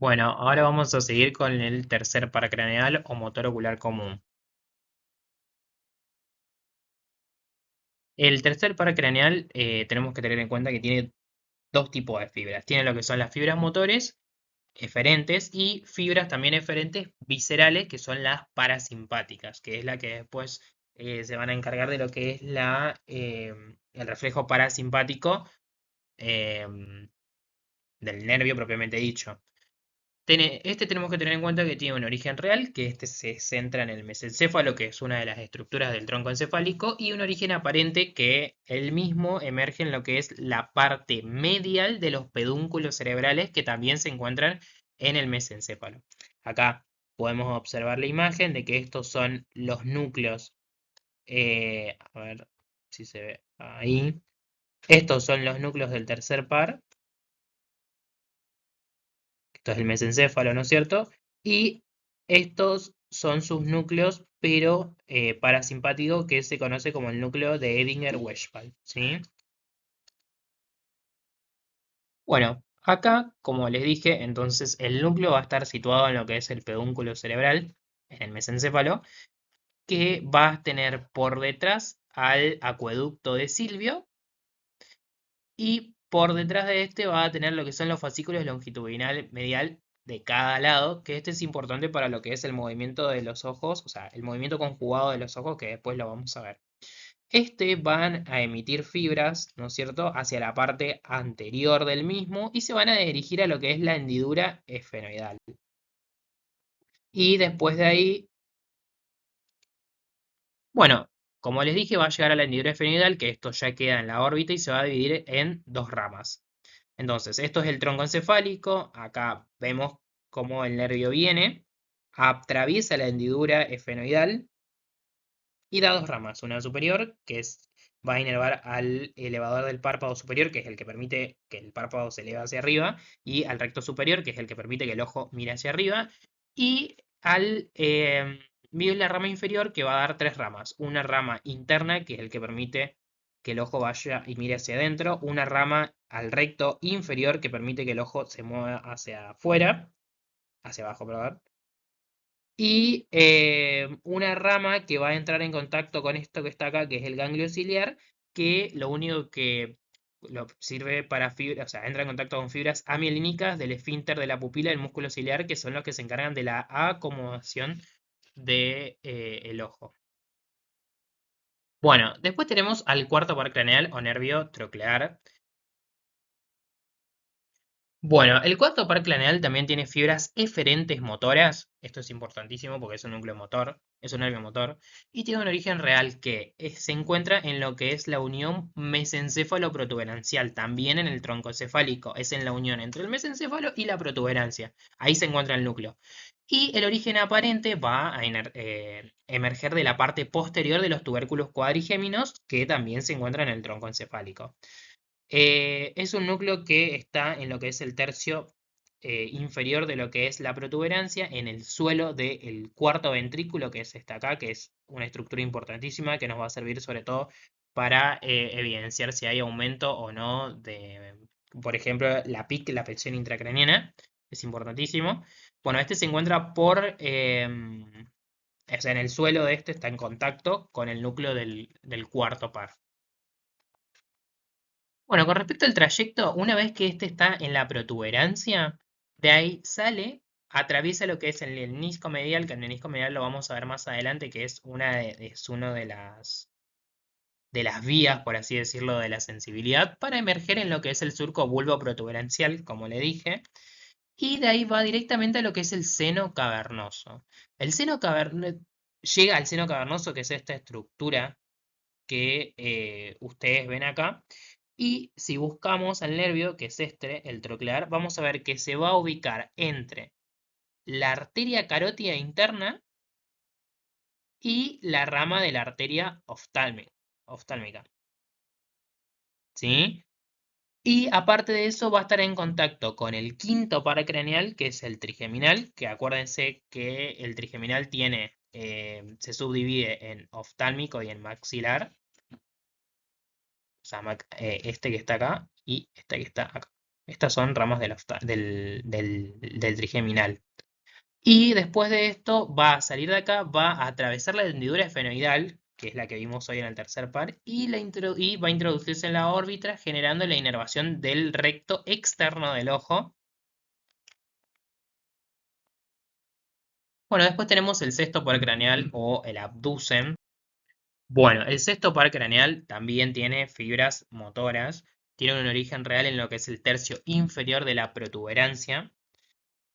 Bueno, ahora vamos a seguir con el tercer par craneal o motor ocular común. El tercer par craneal tenemos que tener en cuenta que tiene dos tipos de fibras. Tiene lo que son las fibras motores eferentes y fibras también eferentes viscerales, que son las parasimpáticas, que es la que después se van a encargar de lo que es el reflejo parasimpático em, del nervio propiamente dicho. Este tenemos que tener en cuenta que tiene un origen real, que este se centra en el mesencéfalo, que es una de las estructuras del tronco encefálico, y un origen aparente que él mismo emerge en lo que es la parte medial de los pedúnculos cerebrales que también se encuentran en el mesencéfalo. Acá podemos observar la imagen de que estos son los núcleos. A ver si se ve ahí. Estos son los núcleos del tercer par. Esto es el mesencéfalo, ¿no es cierto? Y estos son sus núcleos, pero parasimpático, que se conoce como el núcleo de Edinger-Weisfeld, ¿sí? Bueno, acá, como les dije, entonces el núcleo va a estar situado en lo que es el pedúnculo cerebral, en el mesencéfalo, que va a tener por detrás al acueducto de Silvio y por detrás de este va a tener lo que son los fascículos longitudinal medial de cada lado, que este es importante para lo que es el movimiento de los ojos, o sea, el movimiento conjugado de los ojos, que después lo vamos a ver. Este van a emitir fibras, ¿no es cierto?, hacia la parte anterior del mismo y se van a dirigir a lo que es la hendidura esfenoidal. Y después de ahí, bueno, como les dije, va a llegar a la hendidura esfenoidal, que esto ya queda en la órbita y se va a dividir en dos ramas. Entonces, esto es el tronco encefálico. Acá vemos cómo el nervio viene, atraviesa la hendidura esfenoidal y da dos ramas. Una superior, va a inervar al elevador del párpado superior, que es el que permite que el párpado se eleve hacia arriba, y al recto superior, que es el que permite que el ojo mire hacia arriba, y al la rama inferior, que va a dar tres ramas. Una rama interna, que es el que permite que el ojo vaya y mire hacia adentro. Una rama al recto inferior, que permite que el ojo se mueva hacia afuera, hacia abajo, perdón. Y una rama que va a entrar en contacto con esto que está acá, que es el ganglio ciliar, que lo único que sirve para fibras, o sea, entra en contacto con fibras amielínicas del esfínter de la pupila del músculo ciliar, que son los que se encargan de la acomodación del ojo. Bueno, después tenemos al cuarto par craneal o nervio troclear. Bueno, el cuarto par craneal también tiene fibras eferentes motoras. Esto es importantísimo porque es un núcleo motor, es un nervio motor. Y tiene un origen real que se encuentra en lo que es la unión mesencéfalo-protuberancial, también en el tronco cefálico. Es en la unión entre el mesencéfalo y la protuberancia. Ahí se encuentra el núcleo. Y el origen aparente va a emerger de la parte posterior de los tubérculos cuadrigéminos, que también se encuentran en el tronco encefálico. Es un núcleo que está en lo que es el tercio inferior de lo que es la protuberancia, en el suelo del cuarto ventrículo, que es esta acá, que es una estructura importantísima que nos va a servir sobre todo para evidenciar si hay aumento o no de, por ejemplo, la PIC, la presión intracraniana, es importantísimo. Bueno, este se encuentra o sea, en el suelo de este está en contacto con el núcleo del cuarto par. Bueno, con respecto al trayecto, una vez que este está en la protuberancia, de ahí sale, atraviesa lo que es el menisco medial, que el menisco medial lo vamos a ver más adelante, que es es uno de las vías, por así decirlo, de la sensibilidad, para emerger en lo que es el surco bulbo-protuberancial, como le dije, y de ahí va directamente a lo que es el seno cavernoso. El seno cavernoso llega al seno cavernoso, que es esta estructura que ustedes ven acá. Y si buscamos al nervio, que es este, el troclear, vamos a ver que se va a ubicar entre la arteria carótida interna y la rama de la arteria oftálmica. ¿Sí? Y aparte de eso va a estar en contacto con el quinto par craneal, que es el trigeminal, que acuérdense que el trigeminal se subdivide en oftálmico y en maxilar. O sea, este que está acá y este que está acá. Estas son ramas del trigeminal. Y después de esto va a salir de acá, va a atravesar la hendidura esfenoidal, que es la que vimos hoy en el tercer par, y va a introducirse en la órbita generando la inervación del recto externo del ojo. Bueno, después tenemos el sexto par craneal o el abducen. Bueno, el sexto par craneal también tiene fibras motoras, tiene un origen real en lo que es el tercio inferior de la protuberancia,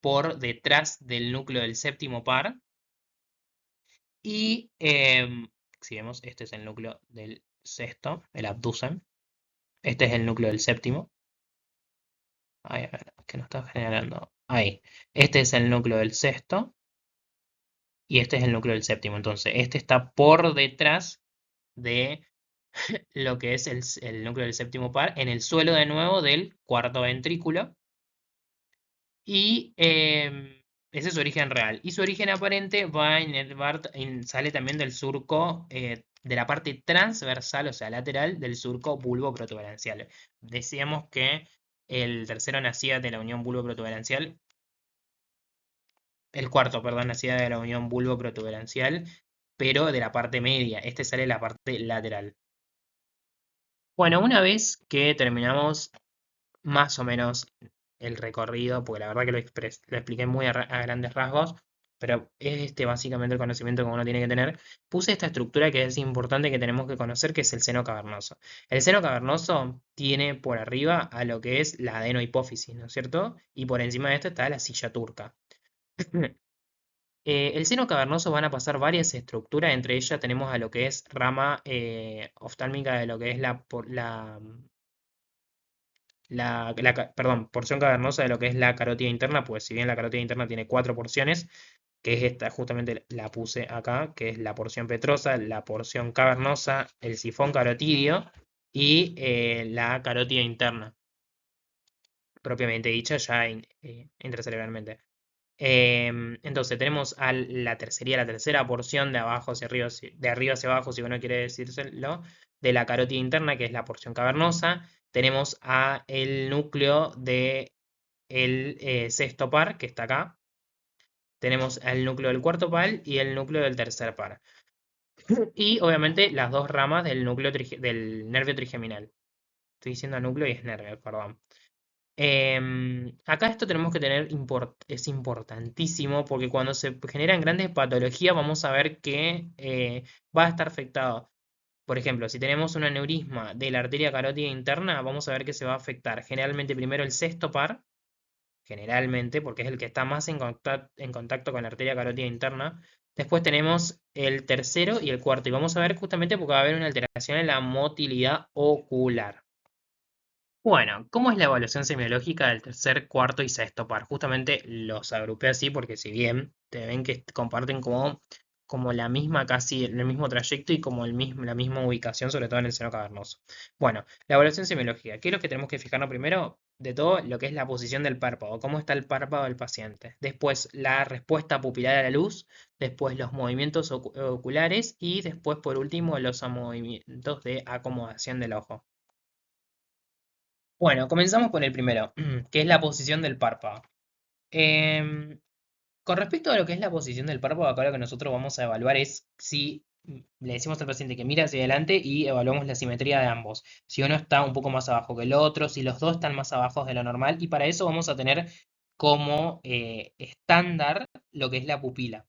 por detrás del núcleo del séptimo par. Y si vemos, este es el núcleo del sexto, el abducen. Este es el núcleo del séptimo. Ahí, a ver, que no está generando. Ahí. Este es el núcleo del sexto. Y este es el núcleo del séptimo. Entonces, este está por detrás de lo que es el núcleo del séptimo par, en el suelo de nuevo del cuarto ventrículo. Y ese es su origen real. Y su origen aparente sale también del surco, de la parte transversal, o sea, lateral, del surco bulbo-protuberancial. Decíamos que el tercero nacía de la unión bulbo-protuberancial. El cuarto, perdón, nacía de la unión bulbo-protuberancial, pero de la parte media. Este sale de la parte lateral. Bueno, una vez que terminamos más o menos el recorrido, porque la verdad que lo expliqué muy a grandes rasgos, pero es básicamente el conocimiento que uno tiene que tener. Puse esta estructura que es importante que tenemos que conocer, que es el seno cavernoso. El seno cavernoso tiene por arriba a lo que es la adenohipófisis, ¿no es cierto? Y por encima de esto está la silla turca. El seno cavernoso van a pasar varias estructuras, entre ellas tenemos a lo que es rama oftálmica de lo que es perdón, porción cavernosa de lo que es la carótida interna, pues si bien la carótida interna tiene 4 porciones, que es esta, justamente la puse acá, que es la porción petrosa, la porción cavernosa, el sifón carotidio y la carótida interna, propiamente dicha ya intracerebralmente. Entonces tenemos la tercera porción de abajo hacia arriba, de arriba hacia abajo, si uno quiere decírselo, de la carótida interna, que es la porción cavernosa. Tenemos a el núcleo de el sexto par, que está acá. Tenemos el núcleo del cuarto par y el núcleo del tercer par. Y obviamente las dos ramas del núcleo del nervio trigeminal. Estoy diciendo núcleo y es nervio, perdón. Acá esto tenemos que tener, es importantísimo porque cuando se generan grandes patologías vamos a ver que va a estar afectado. Por ejemplo, si tenemos un aneurisma de la arteria carótida interna, vamos a ver que se va a afectar generalmente primero el sexto par, generalmente, porque es el que está más en contacto con la arteria carótida interna. Después tenemos el tercero y el cuarto, y vamos a ver justamente porque va a haber una alteración en la motilidad ocular. Bueno, ¿cómo es la evaluación semiológica del tercer, cuarto y sexto par? Justamente los agrupé así porque si bien te ven que comparten como la misma, casi el mismo trayecto y como la misma ubicación, sobre todo en el seno cavernoso. Bueno, la evaluación semiológica. ¿Qué es lo que tenemos que fijarnos primero? De todo lo que es la posición del párpado, cómo está el párpado del paciente. Después la respuesta pupilar a la luz, después los movimientos oculares y después por último los movimientos de acomodación del ojo. Bueno, comenzamos con el primero, que es la posición del párpado. Em, con respecto a lo que es la posición del párpado, acá lo que nosotros vamos a evaluar es si le decimos al paciente que mira hacia adelante y evaluamos la simetría de ambos. Si uno está un poco más abajo que el otro, si los dos están más abajo de lo normal, y para eso vamos a tener como estándar lo que es la pupila.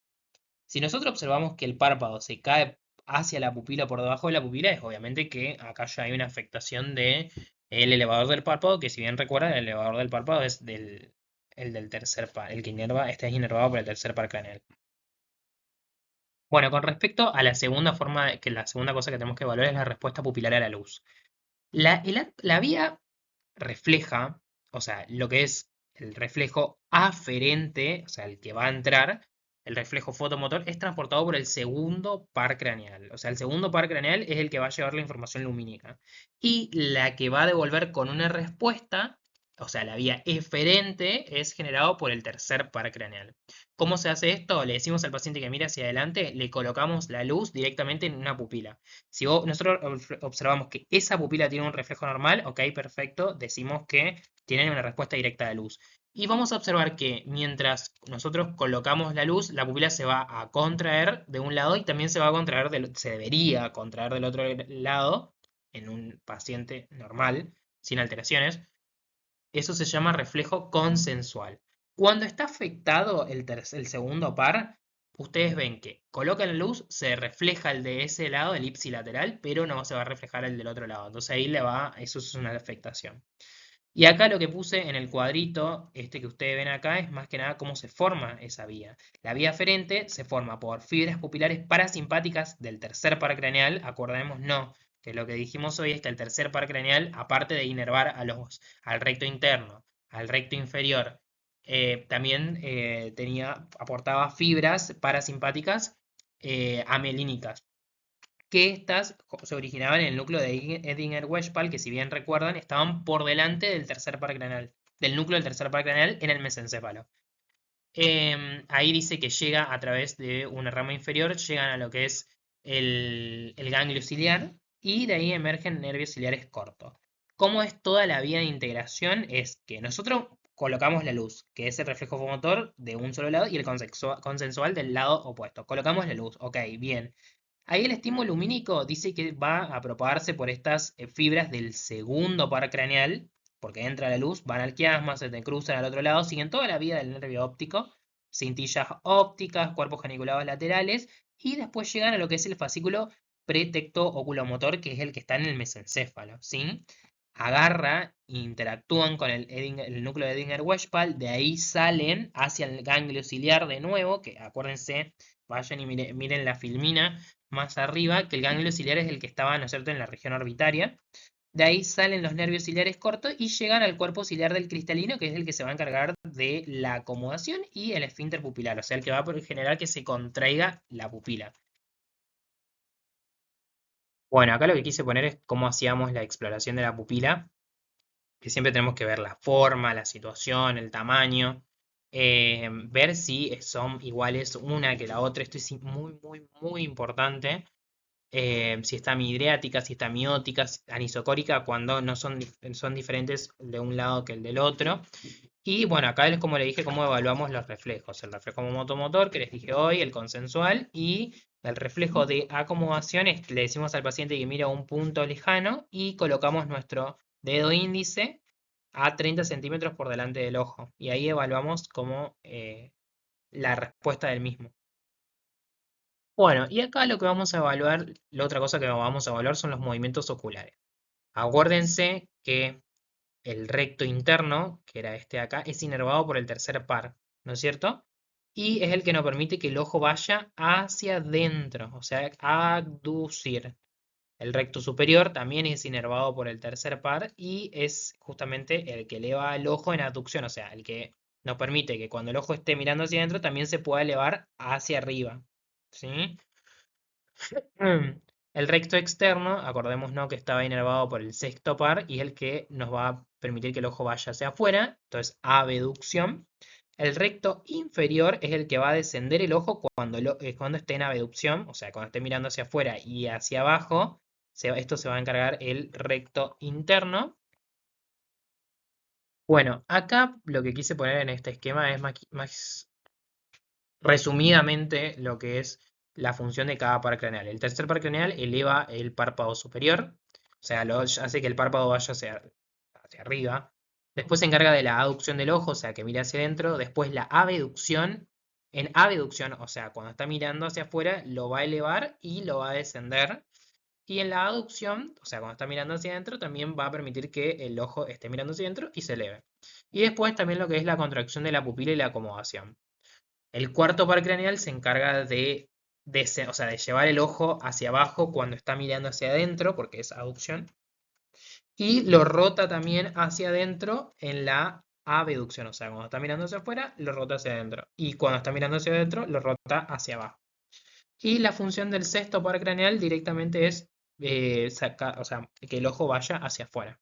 Si nosotros observamos que el párpado se cae hacia la pupila por debajo de la pupila, es obviamente que acá ya hay una afectación del elevador del párpado, que si bien recuerdan, el elevador del párpado es el del tercer par, el que está inervado por el tercer par craneal. Bueno, con respecto a la segunda la segunda cosa que tenemos que evaluar es la respuesta pupilar a la luz. La vía refleja, o sea, lo que es el reflejo aferente, o sea, el que va a entrar, el reflejo fotomotor, es transportado por el segundo par craneal. O sea, el segundo par craneal es el que va a llevar la información lumínica. Y la que va a devolver con una respuesta, o sea, la vía eferente, es generado por el tercer par craneal. ¿Cómo se hace esto? Le decimos al paciente que mire hacia adelante, le colocamos la luz directamente en una pupila. Si nosotros observamos que esa pupila tiene un reflejo normal, ok, perfecto, decimos que tienen una respuesta directa de luz. Y vamos a observar que mientras nosotros colocamos la luz, la pupila se va a contraer de un lado y también se va a contraer, se debería contraer del otro lado en un paciente normal, sin alteraciones. Eso se llama reflejo consensual. Cuando está afectado el segundo par, ustedes ven que colocan la luz, se refleja el de ese lado, el ipsilateral, pero no se va a reflejar el del otro lado. Entonces ahí eso es una afectación. Y acá lo que puse en el cuadrito, este que ustedes ven acá, es más que nada cómo se forma esa vía. La vía aferente se forma por fibras pupilares parasimpáticas del tercer par craneal, acordémonos que lo que dijimos hoy es que el tercer par craneal, aparte de inervar al recto interno, al recto inferior, también aportaba fibras parasimpáticas amielínicas, que estas se originaban en el núcleo de Edinger-Weishpal, que si bien recuerdan, estaban por delante del tercer par craneal, del núcleo del tercer par craneal en el mesencéfalo. Ahí dice que llega a través de una rama inferior, llegan a lo que es el ganglio ciliar, y de ahí emergen nervios ciliares cortos. ¿Cómo es toda la vía de integración? Es que nosotros colocamos la luz, que es el reflejo fomotor de un solo lado, y el consensual del lado opuesto. Colocamos la luz, ok, bien. Ahí el estímulo lumínico dice que va a propagarse por estas fibras del segundo par craneal, porque entra la luz, van al quiasma, se te cruzan al otro lado, siguen toda la vía del nervio óptico, cintillas ópticas, cuerpos geniculados laterales, y después llegan a lo que es el fascículo pretecto oculomotor, que es el que está en el mesencéfalo, ¿sí? Agarra, interactúan con el núcleo de Edinger-Weishpal, de ahí salen hacia el ganglio ciliar de nuevo, que acuérdense, vayan y miren la filmina más arriba, que el ganglio ciliar es el que estaba, ¿no es cierto?, en la región orbitaria. De ahí salen los nervios ciliares cortos y llegan al cuerpo ciliar del cristalino, que es el que se va a encargar de la acomodación y el esfínter pupilar, o sea, el que va a generar que se contraiga la pupila. Bueno, acá lo que quise poner es cómo hacíamos la exploración de la pupila, que siempre tenemos que ver la forma, la situación, el tamaño, ver si son iguales una que la otra. Esto es muy, muy, muy importante. Si está midriática, si está miótica, anisocórica, cuando no son diferentes de un lado que el del otro. Y bueno, acá es como le dije, cómo evaluamos los reflejos. El reflejo motomotor, que les dije hoy, el consensual, y el reflejo de acomodación, le decimos al paciente que mira un punto lejano y colocamos nuestro dedo índice a 30 centímetros por delante del ojo. Y ahí evaluamos como la respuesta del mismo. Bueno, y acá lo que vamos a evaluar, la otra cosa que vamos a evaluar son los movimientos oculares. Acuérdense que el recto interno, que era este de acá, es inervado por el tercer par, ¿no es cierto? Y es el que nos permite que el ojo vaya hacia adentro, o sea, abducir. El recto superior también es inervado por el tercer par y es justamente el que eleva el ojo en abducción, o sea, el que nos permite que cuando el ojo esté mirando hacia adentro también se pueda elevar hacia arriba, ¿sí? El recto externo, acordémonos que estaba inervado por el sexto par y es el que nos va a permitir que el ojo vaya hacia afuera, entonces abducción. El recto inferior es el que va a descender el ojo cuando esté en abducción, o sea, cuando esté mirando hacia afuera y hacia abajo, esto se va a encargar el recto interno. Bueno, acá lo que quise poner en este esquema es más resumidamente lo que es la función de cada par craneal. El tercer par craneal eleva el párpado superior, o sea, hace que el párpado vaya hacia arriba. Después se encarga de la aducción del ojo, o sea, que mira hacia adentro. Después la abducción. En abducción, o sea, cuando está mirando hacia afuera, lo va a elevar y lo va a descender. Y en la aducción, o sea, cuando está mirando hacia adentro, también va a permitir que el ojo esté mirando hacia adentro y se eleve. Y después también lo que es la contracción de la pupila y la acomodación. El cuarto par craneal se encarga o sea, de llevar el ojo hacia abajo cuando está mirando hacia adentro, porque es aducción, y lo rota también hacia adentro en la abducción, o sea, cuando está mirando hacia afuera, lo rota hacia adentro, y cuando está mirando hacia adentro, lo rota hacia abajo. Y la función del sexto par craneal directamente es o sea, que el ojo vaya hacia afuera.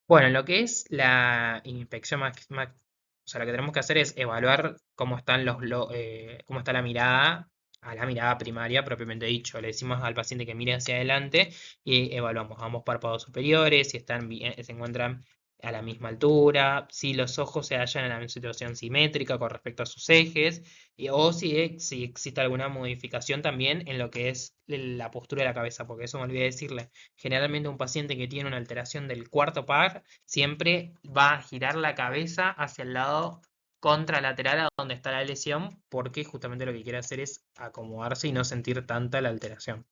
Bueno, lo que es la inspección o sea, lo que tenemos que hacer es evaluar cómo están cómo está la mirada, a la mirada primaria propiamente dicho. Le decimos al paciente que mire hacia adelante y evaluamos ambos párpados superiores, si están bien, se encuentran a la misma altura, si los ojos se hallan en la misma situación simétrica con respecto a sus ejes, o si existe alguna modificación también en lo que es la postura de la cabeza, porque eso me olvidé decirle. Generalmente un paciente que tiene una alteración del cuarto par siempre va a girar la cabeza hacia el lado contralateral a donde está la lesión, porque justamente lo que quiere hacer es acomodarse y no sentir tanta la alteración.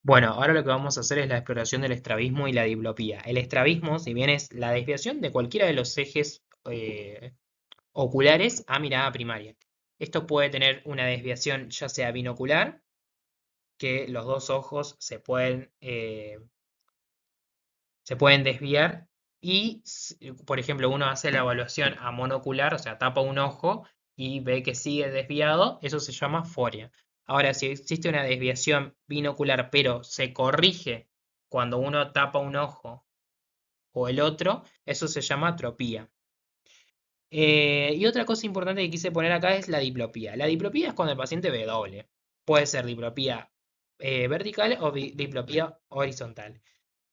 Bueno, ahora lo que vamos a hacer es la exploración del estrabismo y la diplopía. El estrabismo, si bien es la desviación de cualquiera de los ejes oculares a mirada primaria. Esto puede tener una desviación ya sea binocular, que los dos ojos se pueden desviar y, por ejemplo, uno hace la evaluación a monocular, o sea, tapa un ojo y ve que sigue desviado, eso se llama foria. Ahora, si existe una desviación binocular, pero se corrige cuando uno tapa un ojo o el otro, eso se llama atropía. Y otra cosa importante que quise poner acá es la diplopía. La diplopía es cuando el paciente ve doble. Puede ser diplopía vertical o diplopía horizontal.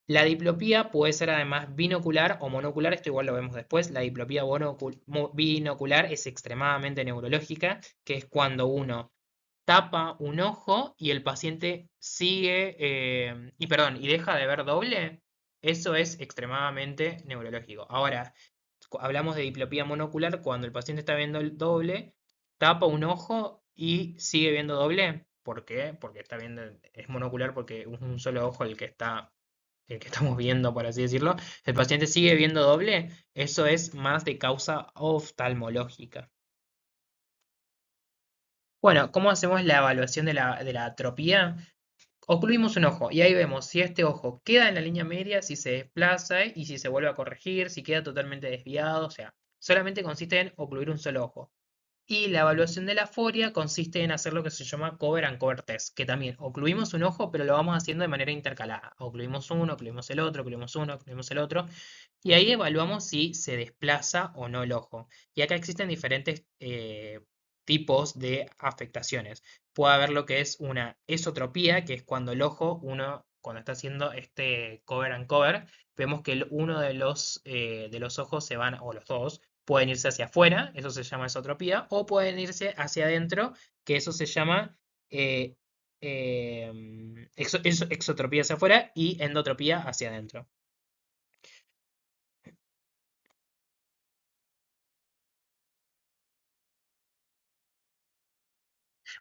La diplopía puede ser además binocular o monocular, esto igual lo vemos después. La diplopía binocular es extremadamente neurológica, que es cuando uno tapa un ojo y el paciente sigue, y deja de ver doble. Eso es extremadamente neurológico. Ahora, hablamos de diplopía monocular cuando el paciente está viendo el doble, tapa un ojo y sigue viendo doble. ¿Por qué? Porque está viendo, es monocular porque es un solo ojo el que estamos viendo, por así decirlo. El paciente sigue viendo doble, eso es más de causa oftalmológica. Bueno, ¿cómo hacemos la evaluación de la atropía? Ocluimos un ojo y ahí vemos si este ojo queda en la línea media, si se desplaza y si se vuelve a corregir, si queda totalmente desviado, o sea, solamente consiste en ocluir un solo ojo. Y la evaluación de la foria consiste en hacer lo que se llama cover and cover test, que también ocluimos un ojo, pero lo vamos haciendo de manera intercalada. Ocluimos uno, ocluimos el otro, ocluimos uno, ocluimos el otro, y ahí evaluamos si se desplaza o no el ojo. Y acá existen diferentes tipos de afectaciones. Puede haber lo que es una esotropía, que es cuando el ojo, cuando está haciendo este cover and cover, vemos que uno de los ojos se van, o los dos, pueden irse hacia afuera, eso se llama esotropía, o pueden irse hacia adentro, que eso se llama eh, exotropía hacia afuera y endotropía hacia adentro.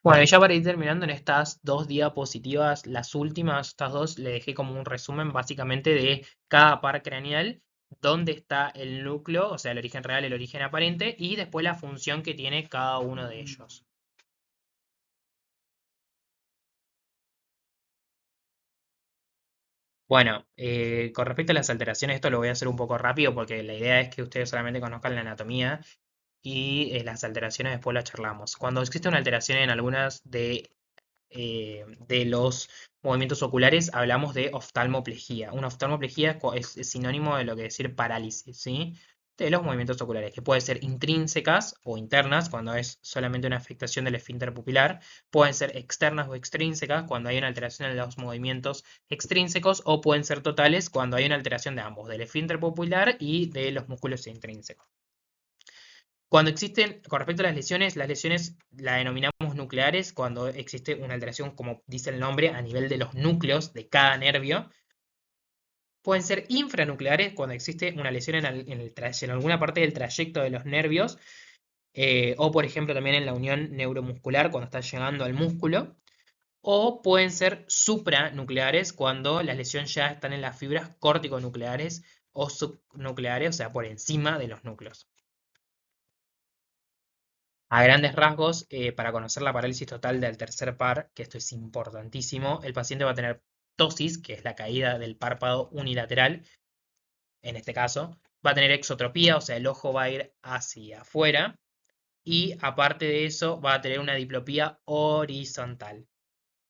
Bueno, y ya para ir terminando en estas dos diapositivas, las últimas, estas dos, le dejé como un resumen básicamente de cada par craneal, dónde está el núcleo, o sea, el origen real, el origen aparente, y después la función que tiene cada uno de ellos. Bueno, con respecto a las alteraciones, esto lo voy a hacer un poco rápido porque la idea es que ustedes solamente conozcan la anatomía y las alteraciones después las charlamos. Cuando existe una alteración en algunas de los movimientos oculares, hablamos de oftalmoplejía. Una oftalmoplejía es sinónimo de lo que decir parálisis, ¿sí? De los movimientos oculares, que pueden ser intrínsecas o internas, cuando es solamente una afectación del esfínter pupilar, pueden ser externas o extrínsecas, cuando hay una alteración en los movimientos extrínsecos, o pueden ser totales, cuando hay una alteración de ambos, del esfínter pupilar y de los músculos intrínsecos. Cuando existen, con respecto a las lesiones la denominamos nucleares cuando existe una alteración, como dice el nombre, a nivel de los núcleos de cada nervio. Pueden ser infranucleares cuando existe una lesión en alguna parte del trayecto de los nervios, o por ejemplo también en la unión neuromuscular cuando está llegando al músculo. O pueden ser supranucleares cuando las lesiones ya están en las fibras corticonucleares o subnucleares, o sea, por encima de los núcleos. A grandes rasgos, para conocer la parálisis total del tercer par, que esto es importantísimo, el paciente va a tener ptosis, que es la caída del párpado unilateral, en este caso, va a tener exotropía, o sea, el ojo va a ir hacia afuera, y aparte de eso va a tener una diplopía horizontal.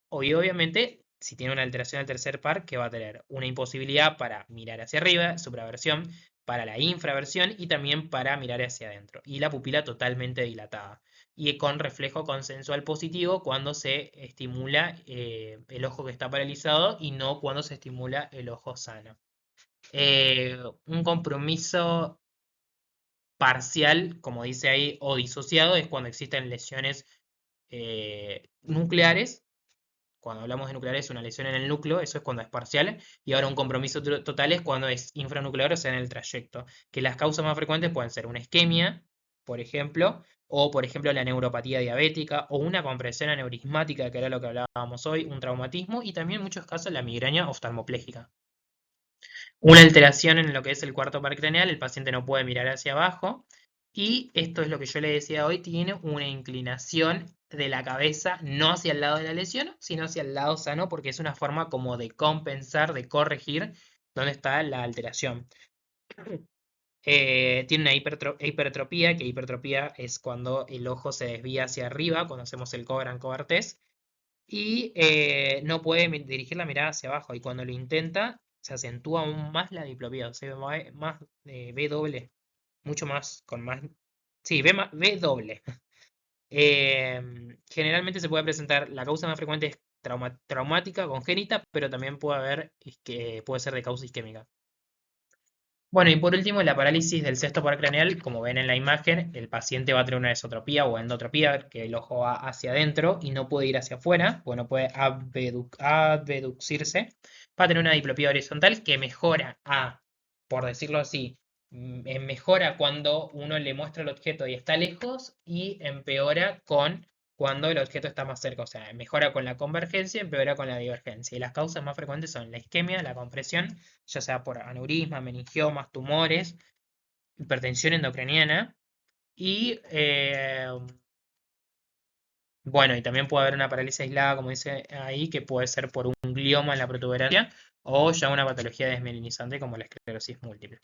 Y obviamente, si tiene una alteración del tercer par, que va a tener una imposibilidad para mirar hacia arriba, supraversión, para la infraversión y también para mirar hacia adentro. Y la pupila totalmente dilatada. Y con reflejo consensual positivo cuando se estimula el ojo que está paralizado y no cuando se estimula el ojo sano. Un compromiso parcial, como dice ahí, o disociado, es cuando existen lesiones nucleares. Cuando hablamos de nuclear es una lesión en el núcleo, eso es cuando es parcial, y ahora un compromiso total es cuando es infranuclear, o sea, en el trayecto. Que las causas más frecuentes pueden ser una isquemia, por ejemplo, o por ejemplo la neuropatía diabética, o una compresión aneurismática, que era lo que hablábamos hoy, un traumatismo, y también en muchos casos la migraña oftalmopléjica. Una alteración en lo que es el cuarto par craneal, el paciente no puede mirar hacia abajo, y esto es lo que yo le decía hoy, tiene una inclinación de la cabeza no hacia el lado de la lesión, sino hacia el lado sano, porque es una forma como de compensar, de corregir dónde está la alteración. Tiene una hipertropía, que hipertropía es cuando el ojo se desvía hacia arriba, cuando hacemos el Cobran-Cover test, y no puede dirigir la mirada hacia abajo, y cuando lo intenta, se acentúa aún más la diplopía, se ve más B doble, mucho más, con más, sí, B doble. Generalmente se puede presentar, la causa más frecuente es traumática, congénita, pero también puede haber, que puede ser de causa isquémica. Bueno, y por último, la parálisis del sexto par craneal, como ven en la imagen, el paciente va a tener una esotropía o endotropía, que el ojo va hacia adentro y no puede ir hacia afuera, bueno, puede abducirse, va a tener una diplopía horizontal que mejora por decirlo así, mejora cuando uno le muestra el objeto y está lejos, y empeora cuando el objeto está más cerca, o sea, mejora con la convergencia, empeora con la divergencia. Y las causas más frecuentes son la isquemia, la compresión, ya sea por aneurisma, meningiomas, tumores, hipertensión endocriniana, y bueno, y también puede haber una parálisis aislada, como dice ahí, que puede ser por un glioma en la protuberancia o ya una patología desmielinizante como la esclerosis múltiple.